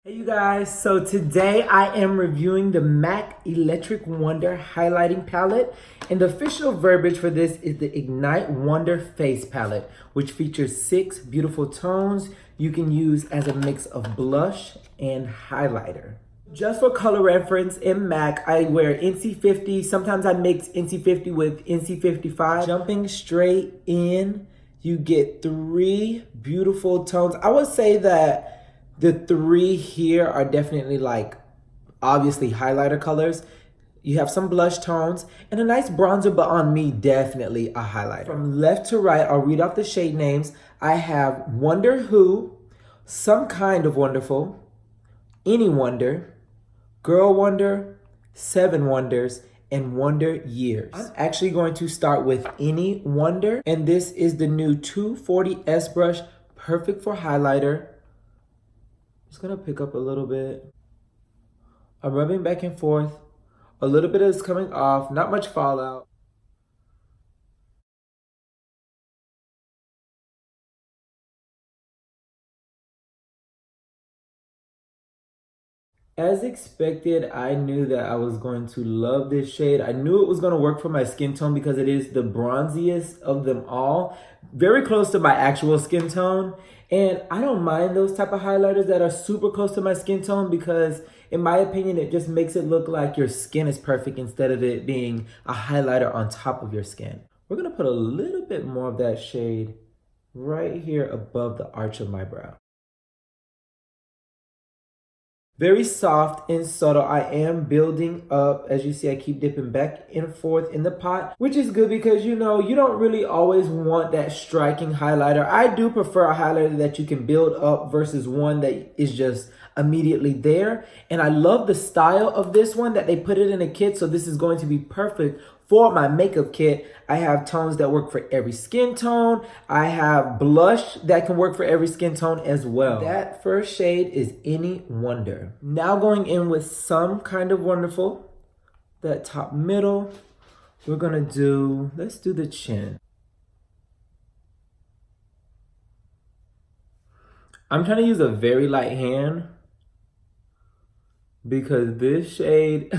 Hey you guys, so today I am reviewing the MAC Electric Wonder Highlighting Palette, and the official verbiage for this is the Ignite Wonder Face Palette, which features 6 beautiful tones you can use as a mix of blush and highlighter. Just for color reference, in MAC, I wear NC50, sometimes I mix NC50 with NC55. Jumping straight in, you get 3 beautiful tones. I would say that the 3 here are definitely obviously highlighter colors. You have some blush tones and a nice bronzer, but on me, definitely a highlighter. From left to right, I'll read off the shade names. I have Wonder Who, Some Kind of Wonderful, Any Wonder, Girl Wonder, 7 Wonders, and Wonder Years. I'm actually going to start with Any Wonder, and this is the new 240S brush, perfect for highlighter. Just gonna pick up a little bit. I'm rubbing back and forth. A little bit is coming off, not much fallout. As expected, I knew that I was going to love this shade. I knew it was going to work for my skin tone because it is the bronziest of them all. Very close to my actual skin tone. And I don't mind those type of highlighters that are super close to my skin tone because, in my opinion, it just makes it look like your skin is perfect instead of it being a highlighter on top of your skin. We're going to put a little bit more of that shade right here above the arch of my brow. Very soft and subtle. I am building up. As you see, I keep dipping back and forth in the pot, which is good because, you know, you don't really always want that striking highlighter. I do prefer a highlighter that you can build up versus one that is just immediately there. And I love the style of this one that they put it in a kit. So this is going to be perfect for my makeup kit. I have tones that work for every skin tone. I have blush that can work for every skin tone as well. That first shade is Any Wonder. Now going in with Some Kind of Wonderful, that top middle. We're gonna let's do the chin. I'm trying to use a very light hand because this shade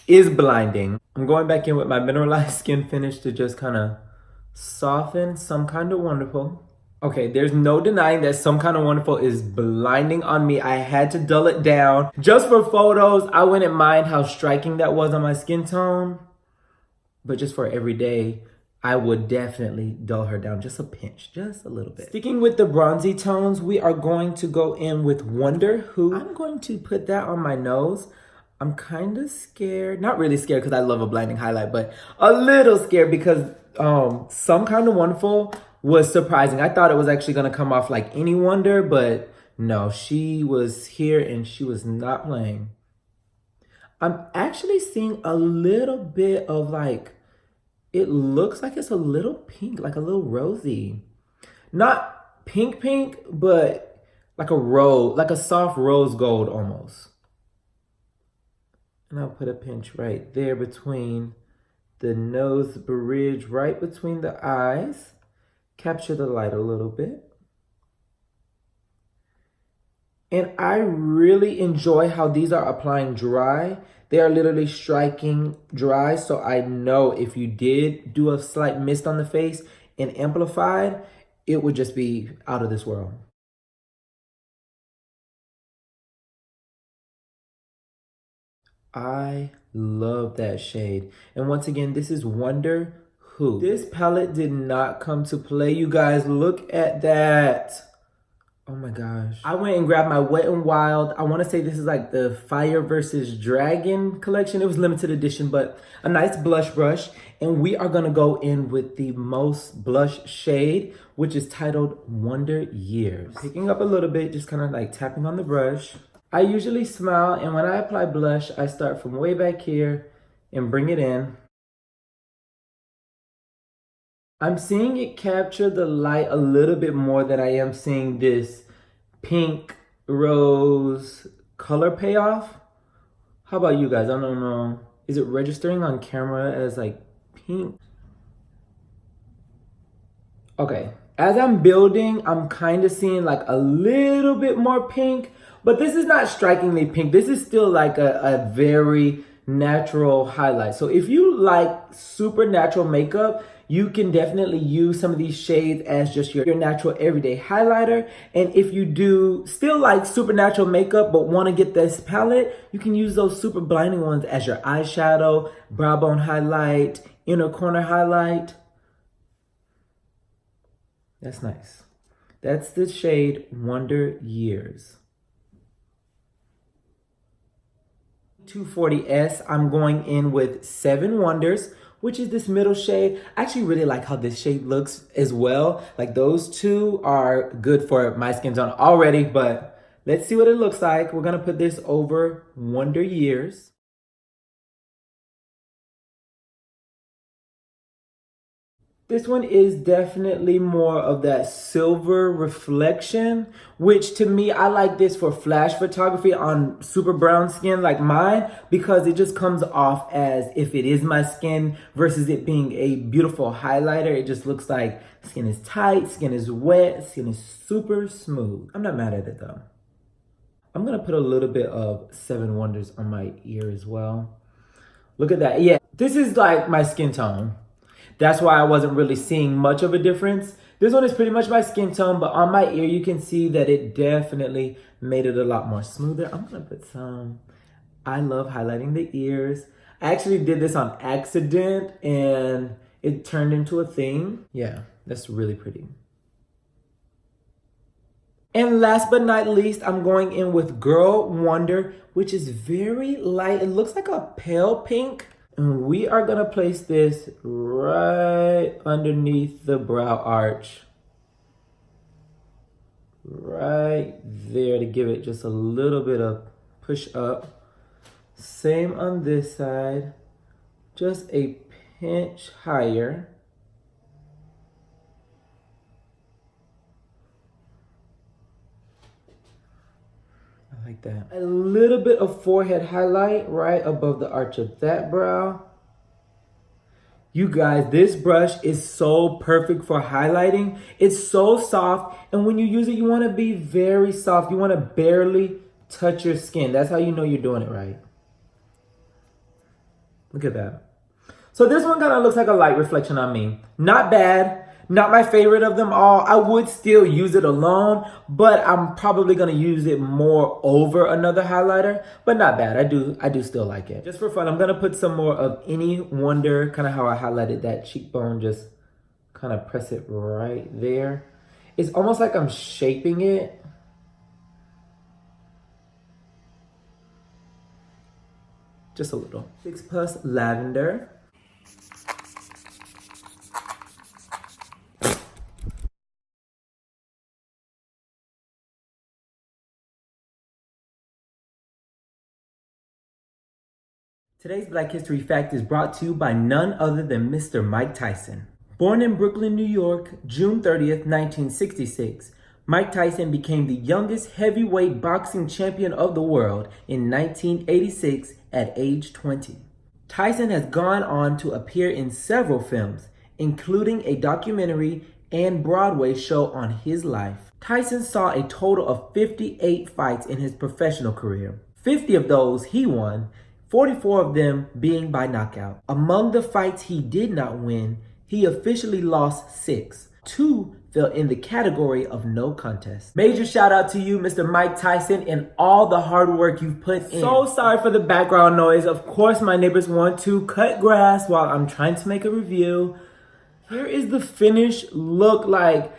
is blinding. I'm going back in with my mineralized skin finish to just kind of soften Some Kind of Wonderful. Okay, there's no denying that Some Kind of Wonderful is blinding on me. I had to dull it down. Just for photos, I wouldn't mind how striking that was on my skin tone. But just for everyday, I would definitely dull her down just a pinch, just a little bit. Sticking with the bronzy tones, we are going to go in with Wonder Who. I'm going to put that on my nose. I'm kind of scared, not really scared because I love a blinding highlight, but a little scared because Some Kind of Wonderful was surprising. I thought it was actually going to come off like Any Wonder, but no, she was here and she was not playing. I'm actually seeing a little bit of it looks like it's a little pink, like a little rosy. Not pink pink, but like a rose, like a soft rose gold almost. And I'll put a pinch right there between the nose bridge, right between the eyes. Capture the light a little bit. And I really enjoy how these are applying dry. They are literally striking dry. So I know if you did do a slight mist on the face and amplified, it would just be out of this world. I love that shade. And once again, this is Wonder Who. This palette did not come to play. You guys, look at that. Oh my gosh. I went and grabbed my Wet n Wild. I want to say this is like the Fire versus Dragon collection. It was limited edition, but a nice blush brush. And we are going to go in with the most blush shade, which is titled Wonder Years. Picking up a little bit, just kind of like tapping on the brush. I usually smile, and when I apply blush, I start from way back here and bring it in. I'm seeing it capture the light a little bit more than I am seeing this pink rose color payoff. How about you guys? I don't know. Is it registering on camera as like pink? Okay, as I'm building, I'm kind of seeing like a little bit more pink, But this is not strikingly pink. This is still like a very natural highlight. So if you like super natural makeup, you can definitely use some of these shades as just your natural everyday highlighter. And if you do still like super natural makeup but want to get this palette, you can use those super blinding ones as your eyeshadow, brow bone highlight, inner corner highlight. That's nice. That's the shade Wonder Years. 240S, I'm going in with Seven Wonders, which is this middle shade. I actually really like how this shade looks as well. Like those two are good for my skin tone already, but let's see what it looks like. We're gonna put this over Wonder Years. This one is definitely more of that silver reflection, which to me, I like this for flash photography on super brown skin like mine, because it just comes off as if it is my skin versus it being a beautiful highlighter. It just looks like skin is tight, skin is wet, skin is super smooth. I'm not mad at it though. I'm gonna put a little bit of Seven Wonders on my ear as well. Look at that. Yeah, this is like my skin tone. That's why I wasn't really seeing much of a difference. This one is pretty much my skin tone, but on my ear, you can see that it definitely made it a lot more smoother. I'm gonna put some, I love highlighting the ears. I actually did this on accident and it turned into a thing. Yeah, that's really pretty. And last but not least, I'm going in with Girl Wonder, which is very light. It looks like a pale pink. And we are gonna place this right underneath the brow arch. Right there to give it just a little bit of push up. Same on this side, just a pinch higher. Like that. A little bit of forehead highlight right above the arch of that brow. You guys, this brush is so perfect for highlighting. It's so soft, and when you use it, you want to be very soft. You want to barely touch your skin. That's how you know you're doing it right. Look at that. So this one kind of looks like a light reflection on me. Not bad. Not my favorite of them all. I would still use it alone, but I'm probably gonna use it more over another highlighter, but not bad. I do still like it. Just for fun, I'm gonna put some more of Any Wonder, kind of how I highlighted that cheekbone, just kind of press it right there. It's almost like I'm shaping it. Just a little. 6 Plus Lavender. Today's Black History Fact is brought to you by none other than Mr. Mike Tyson. Born in Brooklyn, New York, June 30th, 1966, Mike Tyson became the youngest heavyweight boxing champion of the world in 1986 at age 20. Tyson has gone on to appear in several films, including a documentary and Broadway show on his life. Tyson saw a total of 58 fights in his professional career. 50 of those he won, 44 of them being by knockout. Among the fights he did not win, he officially lost 6. 2 fell in the category of no contest. Major shout out to you, Mr. Mike Tyson, and all the hard work you've put in. So sorry for the background noise. Of course, my neighbors want to cut grass while I'm trying to make a review. Here is the finished look. Like,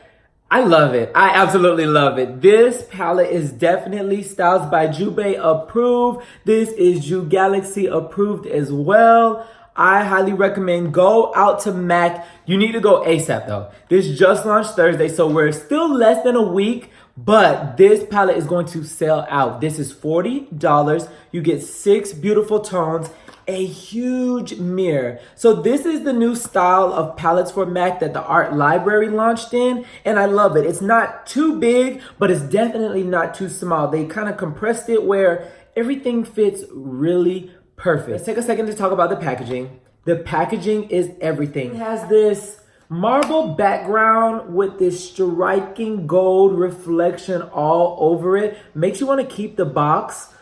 I love it. I absolutely love it. This palette is definitely StylezByJuBae approved. This is Ju Galaxy approved as well. I highly recommend go out to MAC. You need to go ASAP though. This just launched Thursday, so we're still less than a week, but this palette is going to sell out. This is $40. You get 6 beautiful tones, a huge mirror. So this is the new style of palettes for MAC that the art library launched in, and I love it. It's not too big, but it's definitely not too small. They kind of compressed it where everything fits really perfect. Let's take a second to talk about the packaging. The packaging is everything. It has this Marble background with this striking gold reflection all over it. Makes you want to keep the box.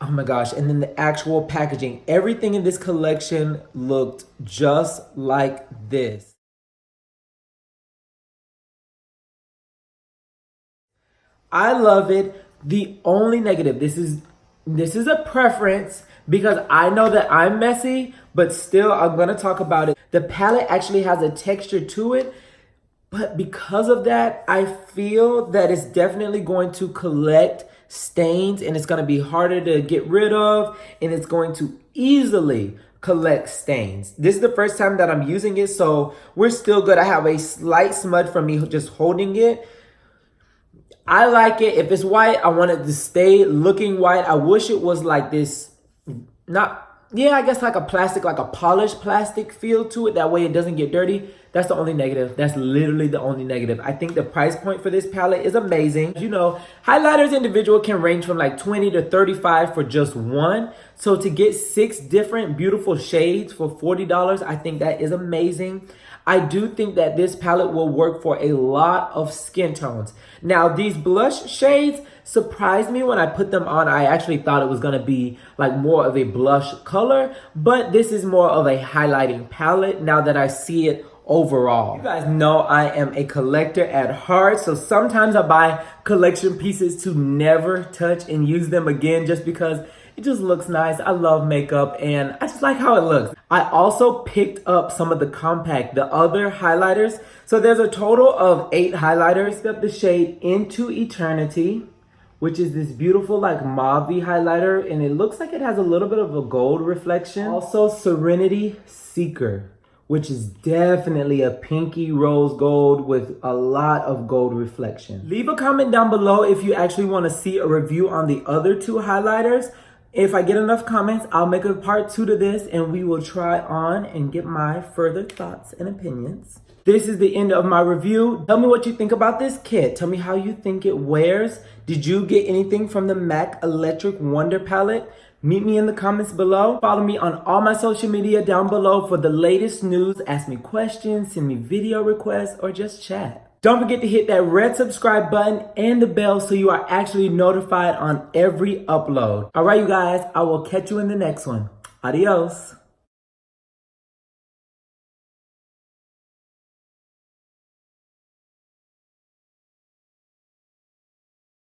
Oh my gosh. And then the actual packaging. Everything in this collection looked just like this. I love it. The only negative, this is a preference because I know that I'm messy, but still I'm gonna talk about it. The palette actually has a texture to it, but because of that, I feel that it's definitely going to collect stains and it's gonna be harder to get rid of, and it's going to easily collect stains. This is the first time that I'm using it, so we're still good. I have a slight smudge from me just holding it. I like it. If it's white, I want it to stay looking white. I wish it was like this, I guess like a plastic, like a polished plastic feel to it. That way it doesn't get dirty. That's the only negative. That's literally the only negative. I think the price point for this palette is amazing. You know, highlighters individual can range from like 20 to 35 for just one. So to get 6 different beautiful shades for $40, I think that is amazing. I do think that this palette will work for a lot of skin tones. Now, these blush shades surprised me when I put them on. I actually thought it was gonna be like more of a blush color, but this is more of a highlighting palette now that I see it overall. You guys know I am a collector at heart, so sometimes I buy collection pieces to never touch and use them again just because it just looks nice. I love makeup and I just like how it looks. I also picked up some of the compact, the other highlighters. So there's a total of 8 highlighters. Got the shade Into Eternity, which is this beautiful like mauve-y highlighter, and it looks like it has a little bit of a gold reflection. Also Serenity Seeker, which is definitely a pinky rose gold with a lot of gold reflection. Leave a comment down below if you actually want to see a review on the other 2 highlighters. If I get enough comments, I'll make a part 2 to this and we will try on and get my further thoughts and opinions. This is the end of my review. Tell me what you think about this kit. Tell me how you think it wears. Did you get anything from the MAC Electric Wonder palette? Meet me in the comments below. Follow me on all my social media down below for the latest news. Ask me questions, send me video requests, or just chat. Don't forget to hit that red subscribe button and the bell so you are actually notified on every upload. All right, you guys, I will catch you in the next one. Adios.